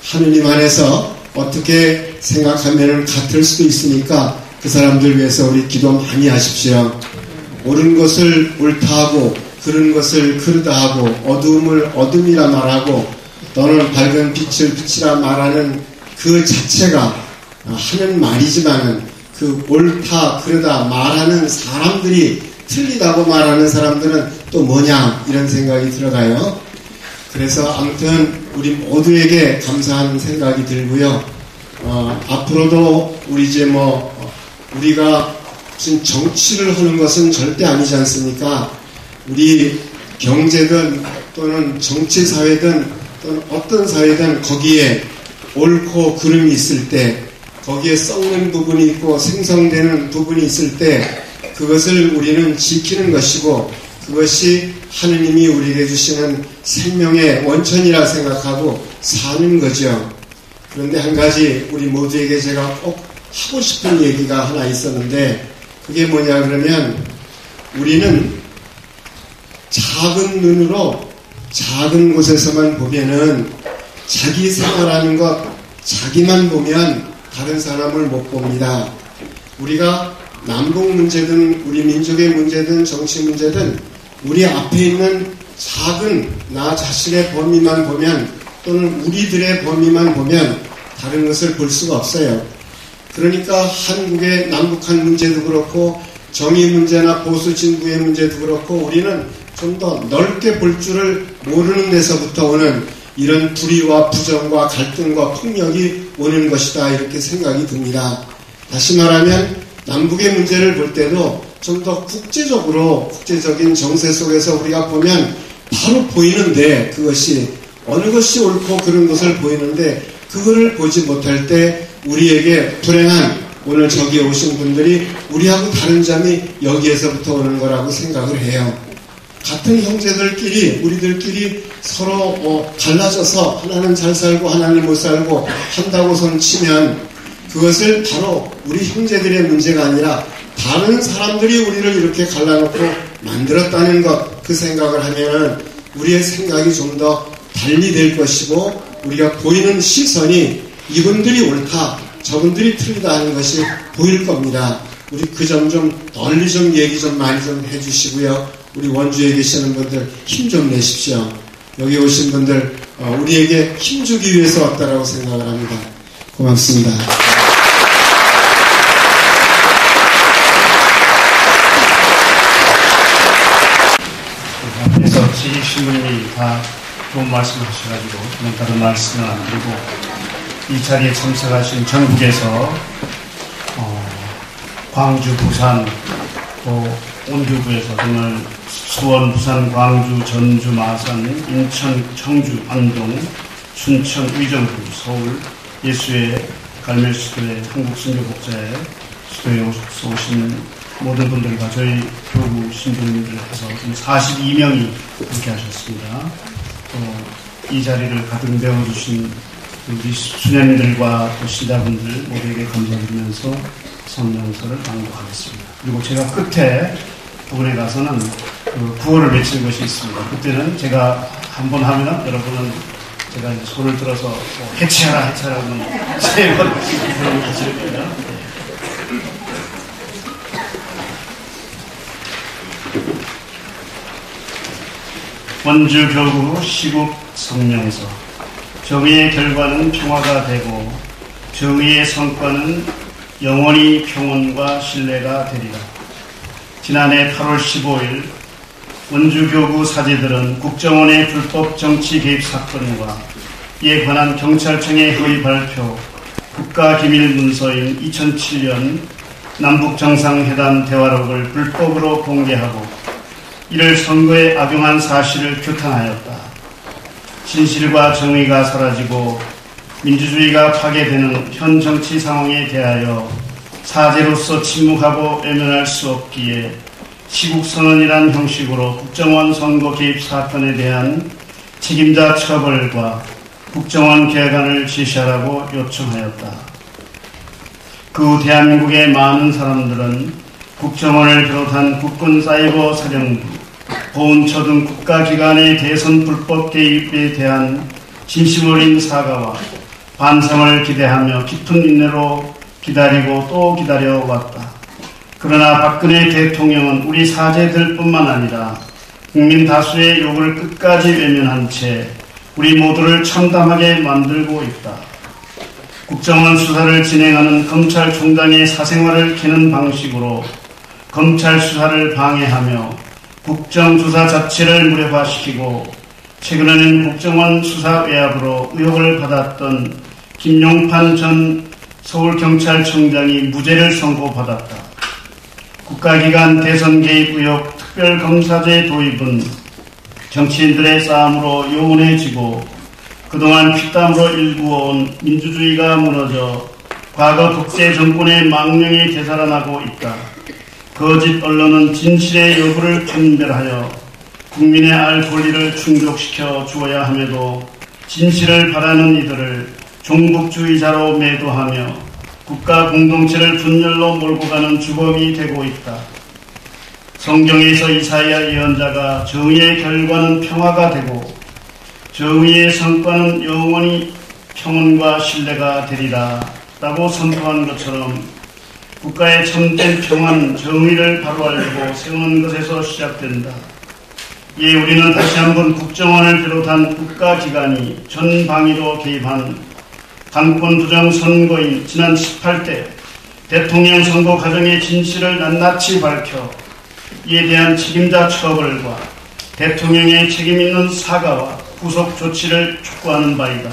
하느님 안에서 어떻게 생각하면 같을 수도 있으니까 그 사람들 위해서 우리 기도 많이 하십시오. 옳은 것을 옳다 하고, 그른 것을 그르다 하고, 어두움을 어둠이라 말하고, 너는 밝은 빛을 빛이라 말하는 그 자체가 하는 말이지만은, 그 옳다 그르다 말하는 사람들이 틀리다고 말하는 사람들은 또 뭐냐, 이런 생각이 들어가요. 그래서 아무튼 우리 모두에게 감사하는 생각이 들고요. 앞으로도 우리 이제 우리가 무슨 정치를 하는 것은 절대 아니지 않습니까? 우리 경제든 또는 정치사회든 또는 어떤 사회든 거기에 옳고 그름이 있을 때, 거기에 썩는 부분이 있고 생성되는 부분이 있을 때 그것을 우리는 지키는 것이고, 그것이 하느님이 우리에게 주시는 생명의 원천이라 생각하고 사는 거죠. 그런데 한 가지 우리 모두에게 제가 꼭 하고 싶은 얘기가 하나 있었는데, 그게 뭐냐 그러면, 우리는 작은 눈으로 작은 곳에서만 보면은 자기 생활하는 것 자기만 보면 다른 사람을 못 봅니다. 우리가 남북 문제든 우리 민족의 문제든 정치 문제든 우리 앞에 있는 작은 나 자신의 범위만 보면 또는 우리들의 범위만 보면 다른 것을 볼 수가 없어요. 그러니까 한국의 남북한 문제도 그렇고 정의 문제나 보수 진보의 문제도 그렇고 우리는 좀 더 넓게 볼 줄을 모르는 데서부터 오는 이런 불의와 부정과 갈등과 폭력이 오는 것이다 이렇게 생각이 듭니다. 다시 말하면 남북의 문제를 볼 때도 좀 더 국제적인 정세 속에서 우리가 보면 바로 보이는데 그것이 어느 것이 옳고 그런 것을 보이는데 그거를 보지 못할 때 우리에게 불행한 오늘 저기에 오신 분들이 우리하고 다른 점이 여기에서부터 오는 거라고 생각을 해요. 같은 형제들끼리 우리들끼리 서로 갈라져서 하나는 잘 살고 하나는 못 살고 한다고 손치면 그것을 바로 우리 형제들의 문제가 아니라 다른 사람들이 우리를 이렇게 갈라놓고 만들었다는 것 그 생각을 하면 우리의 생각이 좀 더 달리 될 것이고 우리가 보이는 시선이 이분들이 옳다 저분들이 틀리다 하는 것이 보일 겁니다. 우리 그 점 좀 널리 좀 얘기 좀 많이 좀 해주시고요. 우리 원주에 계시는 분들 힘 좀 내십시오. 여기 오신 분들 우리에게 힘주기 위해서 왔다라고 생각을 합니다. 고맙습니다. 그래서 지식신부님이 다 좋은 말씀하셔가지고 저는 다른 말씀은 안 드리고 이 자리에 참석하신 전국에서 광주, 부산, 또 온주구에서 정말 수원, 부산, 광주, 전주, 마산, 인천, 청주, 안동, 순천, 의정부, 서울, 예수의 갈멜수도의 한국신교복자의 수도에 오신 모든 분들과 저희 교구 신부님들 해서 42명이 함께 하셨습니다. 또 이 자리를 가득 메워주신 우리 수녀님들과 또 시다분들 모두에게 감사드리면서 성명서를 낭독하겠습니다. 그리고 제가 끝에 부근에 가서는 구호를 외칠 것이 있습니다. 그때는 제가 한번 하면 여러분은 제가 이제 손을 들어서 해체하라 해체하라고는 3번 하실 겁니다. 원주 교구 시국 성명서. 정의의 결과는 평화가 되고 정의의 성과는 영원히 평온과 신뢰가 되리라. 지난해 8월 15일 원주 교구 사제들은 국정원의 불법 정치 개입 사건과 이에 관한 경찰청의 허위 발표, 국가기밀문서인 2007년 남북정상회담 대화록을 불법으로 공개하고 이를 선거에 악용한 사실을 규탄하였다. 진실과 정의가 사라지고 민주주의가 파괴되는 현 정치 상황에 대하여 사제로서 침묵하고 외면할 수 없기에 시국선언이란 형식으로 국정원 선거 개입 사건에 대한 책임자 처벌과 국정원 개관을 제시하라고 요청하였다. 그 후 대한민국의 많은 사람들은 국정원을 비롯한 국군 사이버 사령부, 보훈처 등 국가기관의 대선 불법 개입에 대한 진심 어린 사과와 반성을 기대하며 깊은 인내로 기다리고 또 기다려왔다. 그러나 박근혜 대통령은 우리 사제들뿐만 아니라 국민 다수의 욕을 끝까지 외면한 채 우리 모두를 참담하게 만들고 있다. 국정원 수사를 진행하는 검찰총장의 사생활을 캐는 방식으로 검찰 수사를 방해하며 국정조사 자체를 무력화시키고 최근에는 국정원 수사 외압으로 의혹을 받았던 김용판 전 서울경찰청장이 무죄를 선고받았다. 국가기관 대선 개입 의혹 특별검사제 도입은 정치인들의 싸움으로 요원해지고 그동안 피땀으로 일구어온 민주주의가 무너져 과거 독재 정권의 망령이 되살아나고 있다. 거짓 언론은 진실의 여부를 분별하여 국민의 알 권리를 충족시켜 주어야 함에도 진실을 바라는 이들을 종북주의자로 매도하며 국가 공동체를 분열로 몰고 가는 주범이 되고 있다. 성경에서 이사야 예언자가 정의의 결과는 평화가 되고 정의의 성과는 영원히 평온과 신뢰가 되리라 라고 선포한 것처럼 국가의 참된 평화는 정의를 바로 알고 세우는 것에서 시작된다. 이에 우리는 다시 한번 국정원을 비롯한 국가기관이 전방위로 개입한 당권 부정 선거인 지난 18대 대통령 선거 과정의 진실을 낱낱이 밝혀 이에 대한 책임자 처벌과 대통령의 책임 있는 사과와 후속 조치를 촉구하는 바이다.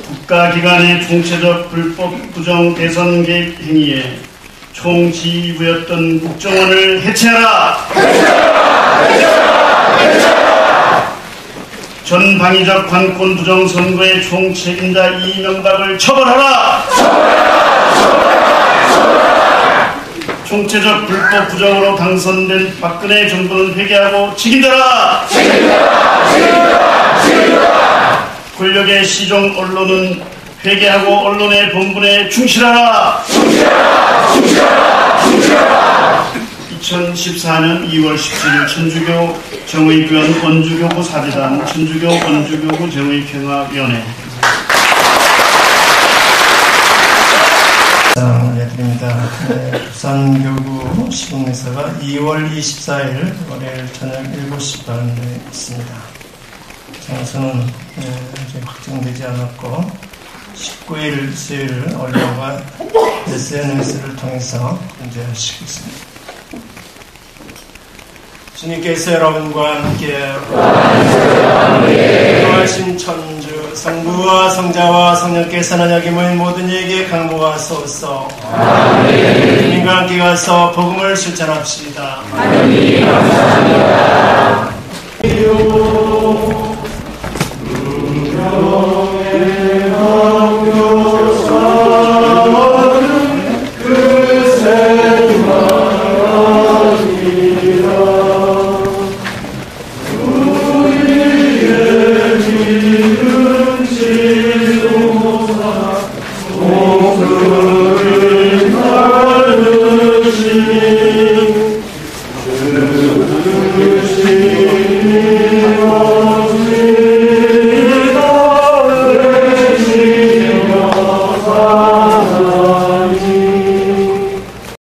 국가기관의 총체적 불법 부정 대선 개입 행위에 총지휘부였던 국정원을 해체하라! 전방위적 관권 부정 선거의 총책임자 이명박을 처벌하라! 총체적 불법 부정으로 당선된 박근혜 정부는 회개하고 책임져라! 권력의 시종 언론은 회개하고 언론의 본분에 충실하라! 2014년 2월 17일 천주교 정의교원 원주교구 사재단 천주교 원주교구 정의평화위원회 올려드립니다. 부산교구 시공에서가 2월 24일 월요일 저녁 7시 반에 있습니다. 장소는 아직 확정되지 않았고 19일 수요일 언론과 SNS를 통해서 공개하시고 있습니다. 주님께서 여러분과 함께 하신 천주 성부와 성자와 성령께서는 여기 모인 모든 이에게 강구하소서. 주님과 함께 가서 복음을 실천합시다. 하나님 감사합니다.